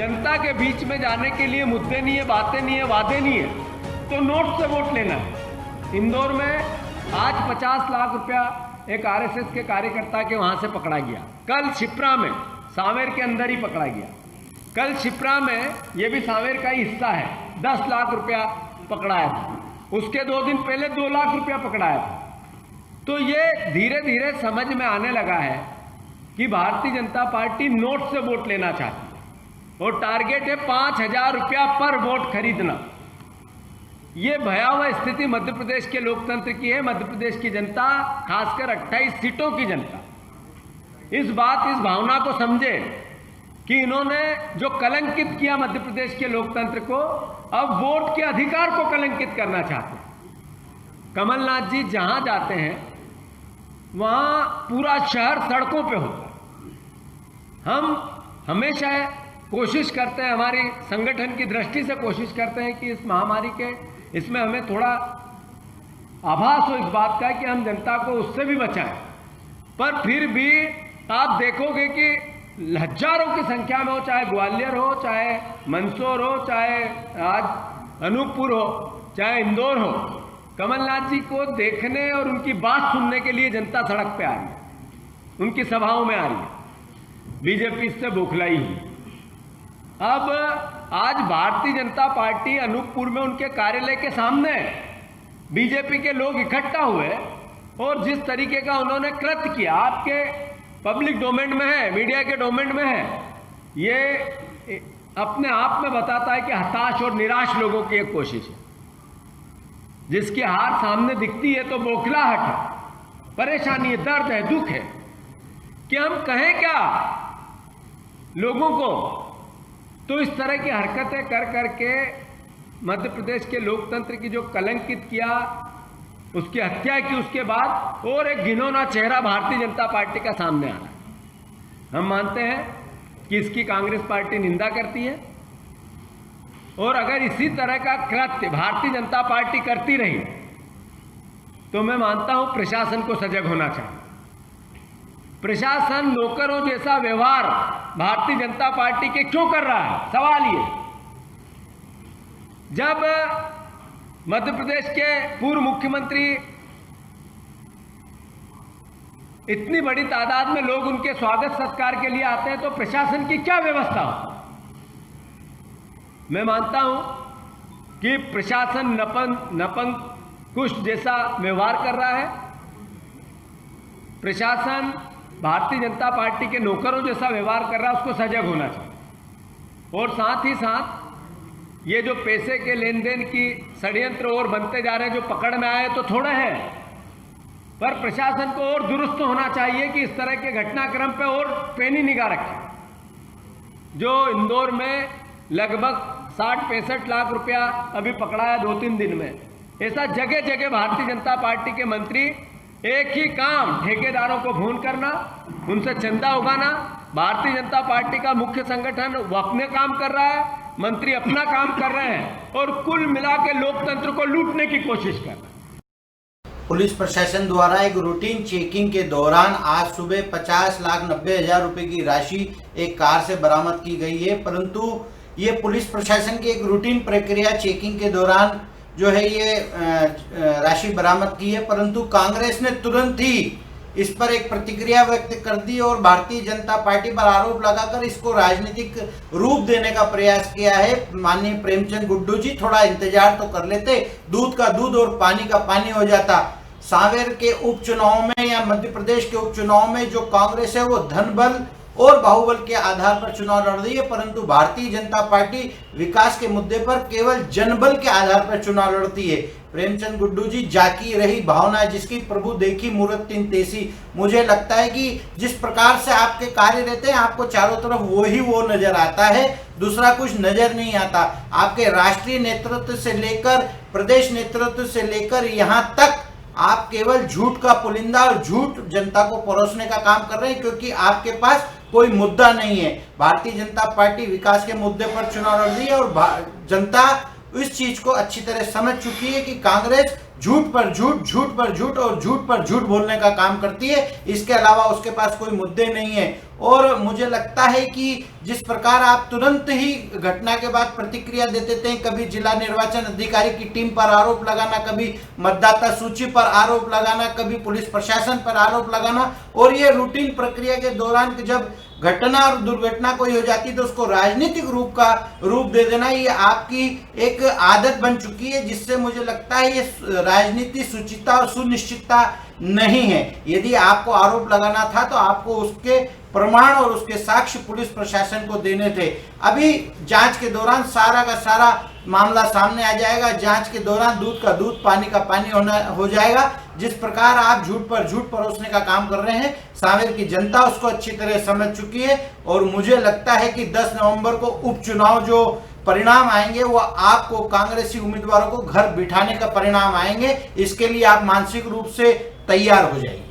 जनता के बीच में जाने के लिए मुद्दे नहीं है, बातें नहीं है, वादे नहीं है, तो नोट से वोट लेना है। इंदौर में आज 50 लाख रुपया एक आरएसएस के कार्यकर्ता के वहां से पकड़ा गया। कल शिप्रा में सांवेर के अंदर ही पकड़ा गया। कल शिप्रा में ये भी सांवेर का ही हिस्सा है, 10 लाख रुपया पकड़ाया था। उसके 2 दिन पहले 2 लाख रुपया पकड़ाया था। तो ये धीरे धीरे समझ में आने लगा है कि भारतीय जनता पार्टी नोट से वोट लेना चाहती है और टारगेट है 5,000 रुपया पर वोट खरीदना। ये भयावह स्थिति मध्य प्रदेश के लोकतंत्र की है। मध्य प्रदेश की जनता, खासकर 28 सीटों की जनता इस भावना को समझे कि इन्होंने जो कलंकित किया मध्य प्रदेश के लोकतंत्र को, अब वोट के अधिकार को कलंकित करना चाहते हैं। कमलनाथ जी जहां जाते हैं वहां पूरा शहर सड़कों पे होता है। हम हमेशा कोशिश करते हैं, हमारी संगठन की दृष्टि से कोशिश करते हैं कि इस महामारी के इसमें हमें थोड़ा आभास हो इस बात का कि हम जनता को उससे भी बचाएं। पर फिर भी आप देखोगे कि हजारों की संख्या में हो, चाहे ग्वालियर हो, चाहे मंदसौर हो, चाहे आज अनूपपुर हो, चाहे इंदौर हो, कमलनाथ जी को देखने और उनकी बात सुनने के लिए जनता सड़क पे आ रही है, उनकी सभाओं में आ रही है। बीजेपी इससे बौखलाई हुई। अब आज भारतीय जनता पार्टी अनूपपुर में उनके कार्यालय के सामने बीजेपी के लोग इकट्ठा हुए और जिस तरीके का उन्होंने कृत्य किया, आपके पब्लिक डोमेन में है, मीडिया के डोमेन में है, ये अपने आप में बताता है कि हताश और निराश लोगों की एक कोशिश है। जिसकी हार सामने दिखती है तो बौखलाहट है, परेशानी है, दर्द है, दुख है कि हम कहें क्या लोगों को। तो इस तरह की हरकतें कर करके मध्य प्रदेश के लोकतंत्र की जो कलंकित किया, उसकी हत्या की, उसके बाद और एक घिनौना चेहरा भारतीय जनता पार्टी का सामने आ रहा है। हम मानते हैं कि इसकी कांग्रेस पार्टी निंदा करती है और अगर इसी तरह का कृत्य भारतीय जनता पार्टी करती रही तो मैं मानता हूं प्रशासन को सजग होना चाहिए। प्रशासन नौकरों जैसा व्यवहार भारतीय जनता पार्टी के क्यों कर रहा है? सवाल ये, जब मध्य प्रदेश के पूर्व मुख्यमंत्री इतनी बड़ी तादाद में लोग उनके स्वागत सत्कार के लिए आते हैं तो प्रशासन की क्या व्यवस्था हो? मैं मानता हूं कि प्रशासन नपुंसक जैसा व्यवहार कर रहा है। प्रशासन भारतीय जनता पार्टी के नौकरों जैसा व्यवहार कर रहा है, उसको सजग होना चाहिए। और साथ ही साथ ये जो पैसे के लेन देन की षड्यंत्र और बनते जा रहे हैं, जो पकड़ में आए तो थोड़े हैं, पर प्रशासन को और दुरुस्त होना चाहिए कि इस तरह के घटनाक्रम पे और पैनी निगाह रखें। जो इंदौर में लगभग 60-65 लाख रुपया अभी पकड़ा है 2-3 दिन में, ऐसा जगह जगह भारतीय जनता पार्टी के मंत्री एक ही काम, ठेकेदारों को भून करना, उनसे चंदा उगाना। भारतीय जनता पार्टी का मुख्य संगठन वो अपने काम कर रहा है, मंत्री अपना काम कर रहे हैं और कुल मिला के लोकतंत्र को लूटने की कोशिश कर रहे हैं। पुलिस प्रशासन द्वारा एक रूटीन चेकिंग के दौरान आज सुबह 50,90,000 रुपए की राशि एक कार से बरामद की गई है। परंतु ये पुलिस प्रशासन की एक रूटीन प्रक्रिया चेकिंग के दौरान जो है ये राशि बरामद की है, परंतु कांग्रेस ने तुरंत ही इस पर एक प्रतिक्रिया व्यक्त कर दी और भारतीय जनता पार्टी पर आरोप लगाकर इसको राजनीतिक रूप देने का प्रयास किया है। माननीय प्रेमचंद गुड्डू जी, थोड़ा इंतजार तो कर लेते, दूध का दूध और पानी का पानी हो जाता। सांवेर के उपचुनाव में या मध्य प्रदेश के उपचुनाव में जो कांग्रेस है वो धन बल और बाहुबल के आधार पर चुनाव लड़ रही है, परंतु भारतीय जनता पार्टी विकास के मुद्दे पर केवल जनबल के आधार पर चुनाव लड़ती है। प्रेमचंद गुड्डू जी, जाकी रही भावना जिसकी प्रभु देखी मूरत तीन तेसी। मुझे लगता है कि जिस प्रकार से आपके कार्य रहते हैं, आपको चारों तरफ वो नजर आता है, दूसरा कुछ नजर नहीं आता। आपके राष्ट्रीय नेतृत्व से लेकर प्रदेश नेतृत्व से लेकर यहाँ तक आप केवल झूठ का पुलिंदा और झूठ जनता को परोसने का काम कर रहे हैं, क्योंकि आपके पास कोई मुद्दा नहीं है। भारतीय जनता पार्टी विकास के मुद्दे पर चुनाव लड़ रही है और जनता इस चीज को अच्छी तरह समझ चुकी है कि कांग्रेस झूठ पर झूठ, झूठ पर झूठ और झूठ पर झूठ बोलने का काम करती है। इसके अलावा उसके पास कोई मुद्दे नहीं है। और मुझे लगता है कि जिस प्रकार आप तुरंत ही घटना के बाद प्रतिक्रिया देते थे, कभी जिला निर्वाचन अधिकारी की टीम पर आरोप लगाना, कभी मतदाता सूची पर आरोप लगाना, कभी पुलिस प्रशासन पर आरोप लगाना, और ये रूटीन प्रक्रिया के दौरान जब घटना और दुर्घटना कोई हो जाती तो उसको राजनीतिक रूप दे देना, ये आपकी एक आदत बन चुकी है, जिससे मुझे लगता है ये राजनीति सुचिता और सुनिश्चितता नहीं है। यदि आपको आरोप लगाना था तो आपको उसके प्रमाण और उसके साक्ष्य पुलिस प्रशासन को देने थे। अभी जांच के दौरान सारा का सारा मामला सामने आ जाएगा। जांच के दौरान दूध का दूध, पानी का पानी हो जाएगा। जिस प्रकार आप झूठ पर झूठ परोसने का काम कर रहे हैं, सांवेर की जनता उसको अच्छी तरह समझ चुकी है। और मुझे लगता है कि 10 नवंबर को उपचुनाव जो परिणाम आएंगे वो आपको कांग्रेसी उम्मीदवारों को घर बिठाने का परिणाम आएंगे। इसके लिए आप मानसिक रूप से तैयार हो जाइए।